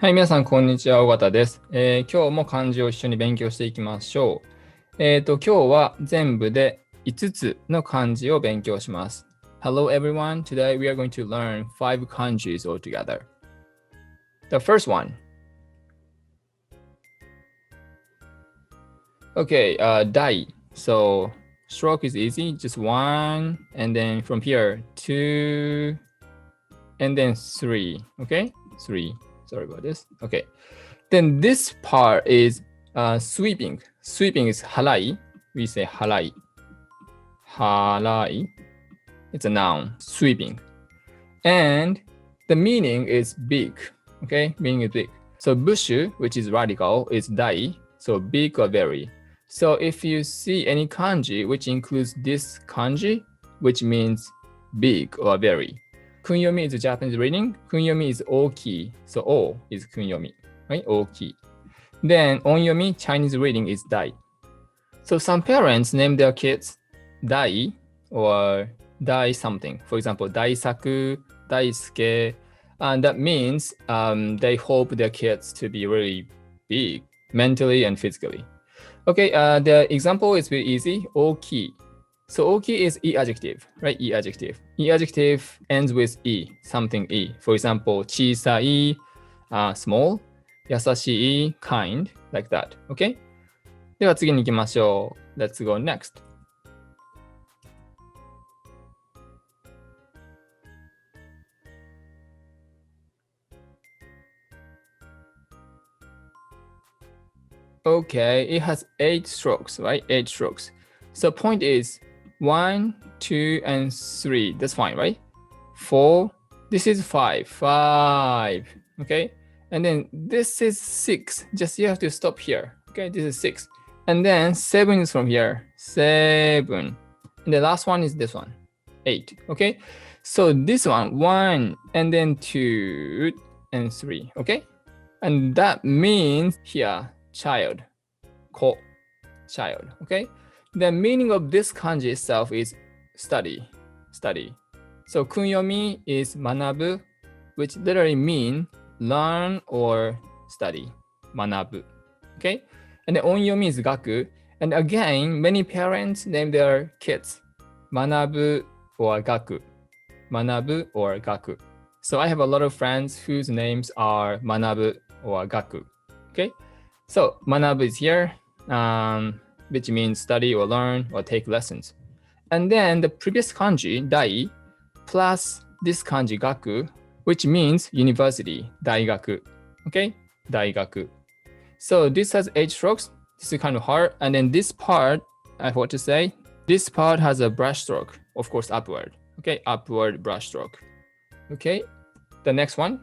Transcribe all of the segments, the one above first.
はい、皆さん、こんにちは。尾形です。今日も漢字を一緒に勉強していきましょう。今日は全部で5つの漢字を勉強します。Hello, everyone. Today we are going to learn 5 kanjis altogether. The first one. Okay, dai. So, stroke is easy. Just 1, and then from here, 2, and then 3. Okay? 3. Sorry about this. Okay. Then this part is sweeping. Sweeping is harai. We say harai. Harai. It's a noun. Sweeping. And the meaning is big. Okay? Meaning is big. So bushu, which is radical, is dai. So big or very. So if you see any kanji which includes this kanji, which means big or very. Kunyomi is Japanese reading. Kunyomi is oki. So o is kunyomi. Right? Oki. Then onyomi, Chinese reading, is dai. So some parents name their kids dai or dai something. For example, daisaku, daisuke. And that means they hope their kids to be really big, mentally and physically. Okay, the example is very easy. Oki. So oki is e adjective, right? E adjective. E adjective ends with e, something e. For example, chisai, small. 優しい kind, like that. Okay? では次に行きましょう。Let's go next. Okay, it has 8 strokes, right? 8 strokes. So point is 1, 2, and 3. That's fine, right? 4. This is 5. 5. Okay? And then this is 6. Just you have to stop here. Okay, this is 6. And then 7 is from here. 7. And the last one is this one. 8. Okay? So this one, 1, and then 2, and 3. Okay? And that means here, child. Ko. Child. Okay? The meaning of this kanji itself is study. Study. So kunyomi is manabu, which literally means learn or study. Manabu. Okay? And the onyomi is gaku. And again, many parents name their kids manabu or gaku. Manabu or gaku. So I have a lot of friends whose names are manabu or gaku. Okay? So manabu is here, which means study or learn or take lessons. And then the previous kanji, dai, plus this kanji, gaku, which means university, daigaku. Okay? Daigaku. So this has 8 strokes. This is kind of hard. And then this part, I forgot to say, this part has a brush stroke. Of course, upward. Okay? Upward brush stroke. Okay? The next one.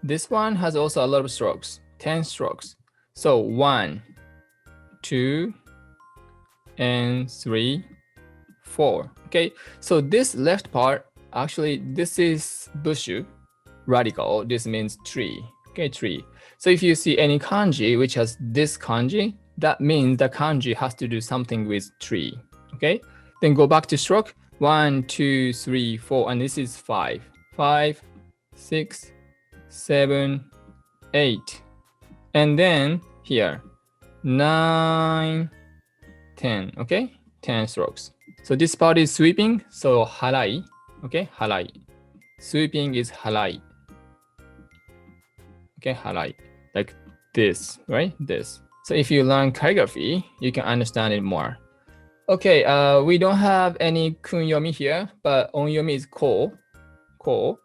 This one has also a lot of strokes, 10 strokes. So 1, 2, and 3, 4. Okay, so this left part, actually, this is bushu, radical. This means tree. Okay, tree. So if you see any kanji which has this kanji, that means the kanji has to do something with tree. Okay, then go back to stroke. 1, 2, 3, 4, and this is 5. 5, 6, 7, 8, and then here 9, 10. Okay, 10 strokes. So this part is sweeping, so harai. Okay, harai. Sweeping is harai. Okay, harai, like this, right? This. So if you learn calligraphy, you can understand it more. Okay, we don't have any kunyomi here, but onyomi is ko. Ko.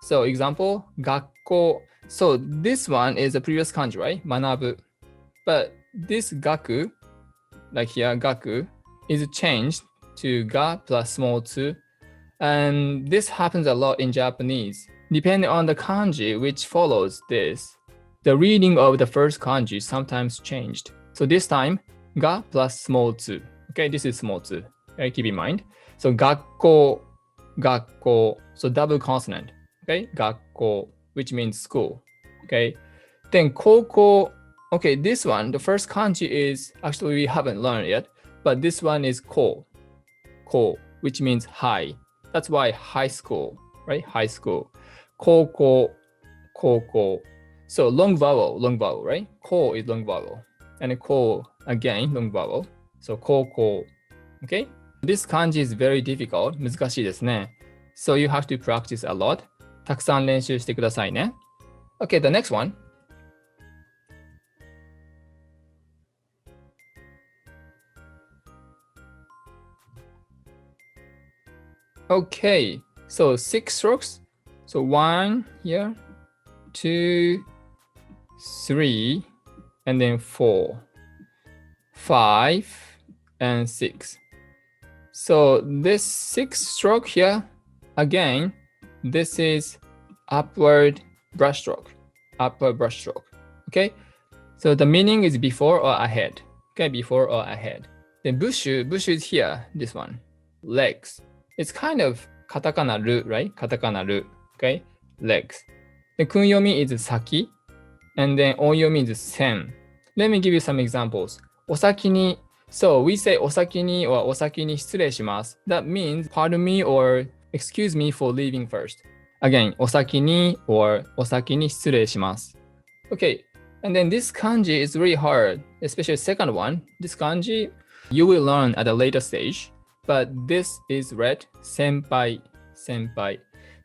So example, gakko. So this one is a previous kanji, right? Manabu. But this gaku, like here, gaku, is changed to ga plus small 2. And this happens a lot in Japanese. Depending on the kanji which follows this, the reading of the first kanji is sometimes changed. So this time, ga plus small 2. Okay, this is small 2. Okay, keep in mind. So gakko, gakko. So double consonant. Okay, gakko, which means school. Okay, then koko Okay, this one, the first kanji is, actually we haven't learned yet, but this one is ko, which means high. That's why high school, right? High school. Koko. So long vowel, right? Ko is long vowel. And ko, again, long vowel. So koko. Okay? This kanji is very difficult. 難しいですね。So you have to practice a lot. たくさん練習してくださいね。Okay, the next one. Okay, so 6 strokes. So 1 here, 2, 3, and then 4, 5, and 6. So this 6 stroke here, again, this is upward brush stroke. Okay, so the meaning is before or ahead. Okay, before or ahead. Then bush is here, this one, legs. It's kind of katakana ru, right? Katakana ru, okay? Legs. The kunyomi is saki, and then onyomi is sen. Let me give you some examples. Osaki ni, so we say osaki ni or osaki ni shitsurei shimasu. That means pardon me or excuse me for leaving first. Again, osaki ni or osaki ni shitsurei shimasu. Okay, and then this kanji is really hard, especially second one. This kanji you will learn at a later stage. But this is read senpai.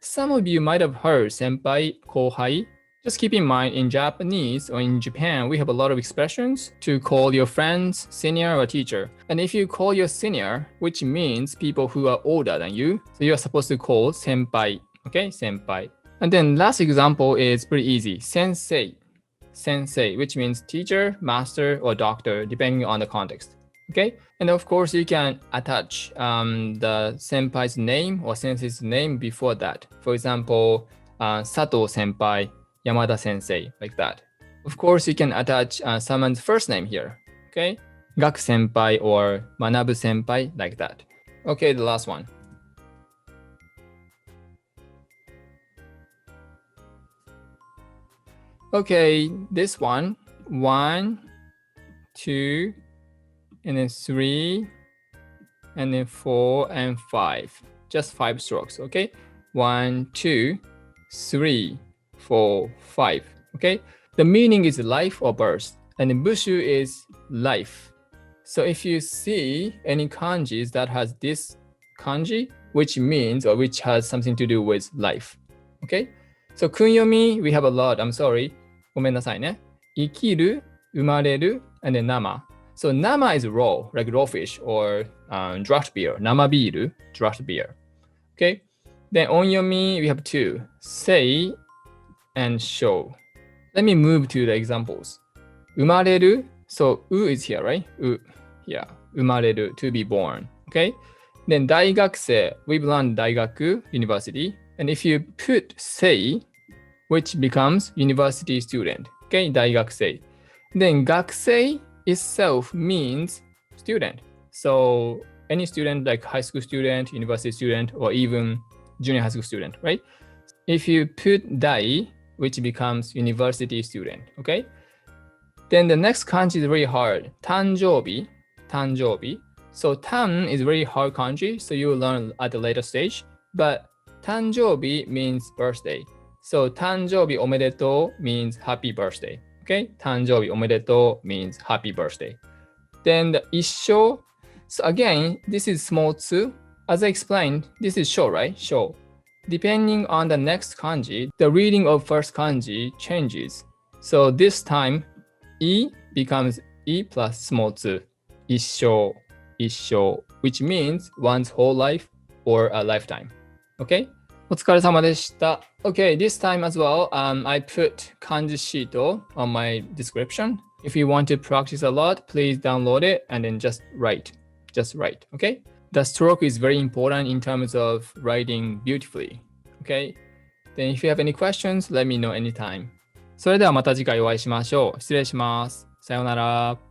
Some of you might have heard senpai, kohai. Just keep in mind, in Japanese or in Japan, we have a lot of expressions to call your friends senior or teacher. And if you call your senior, which means people who are older than you, so you're supposed to call senpai, okay, senpai. And then last example is pretty easy, sensei, which means teacher, master, or doctor, depending on the context. Okay, and of course you can attach the senpai's name or sensei's name before that. For example, Sato senpai, Yamada sensei, like that. Of course you can attach someone's first name here. Okay, Gaku senpai or Manabu senpai, like that. Okay, the last one. Okay, this one, 1, 2, and then 3, and then 4 and 5. Just 5 strokes, okay? 1, 2, 3, 4, 5, okay? The meaning is life or birth, and the bushu is life. So if you see any kanjis that has this kanji, which means or which has something to do with life, okay? So kunyomi, we have a lot, I'm sorry. ごめんなさいね。生きる、生まれる, and then nama. So nama is raw, like raw fish or draft beer, nama biru, draft beer. Okay. Then onyomi, we have 2, say and show. Let me move to the examples. Umareru, so u is here, right? U, yeah, umareru, to be born. Okay. Then daigakusei, we've learned daigaku, university. And if you put sei, which becomes university student. Okay, daigakusei. Then gakusei itself means student. So any student like high school student, university student, or even junior high school student, right? If you put dai, which becomes university student, okay? Then the next kanji is very hard. Tanjoubi. So tan is very hard kanji, so you will learn at a later stage. But tanjoubi means birthday. So tanjoubi omedetou means happy birthday. Okay, tanjoubi omedetou means happy birthday. Then the issho. So again, this is small tsu. As I explained, this is sho, right? Sho. Depending on the next kanji, the reading of first kanji changes. So this time, I becomes I plus small tsu. Issho, which means one's whole life or a lifetime. Okay? お疲れ様でした。Okay, this time as well, I put kanji sheet on my description. If you want to practice a lot, please download it and then just write. Okay? The stroke is very important in terms of writing beautifully. Okay? Then if you have any questions, let me know anytime. それではまた次回お会いしましょう。失礼します。さようなら。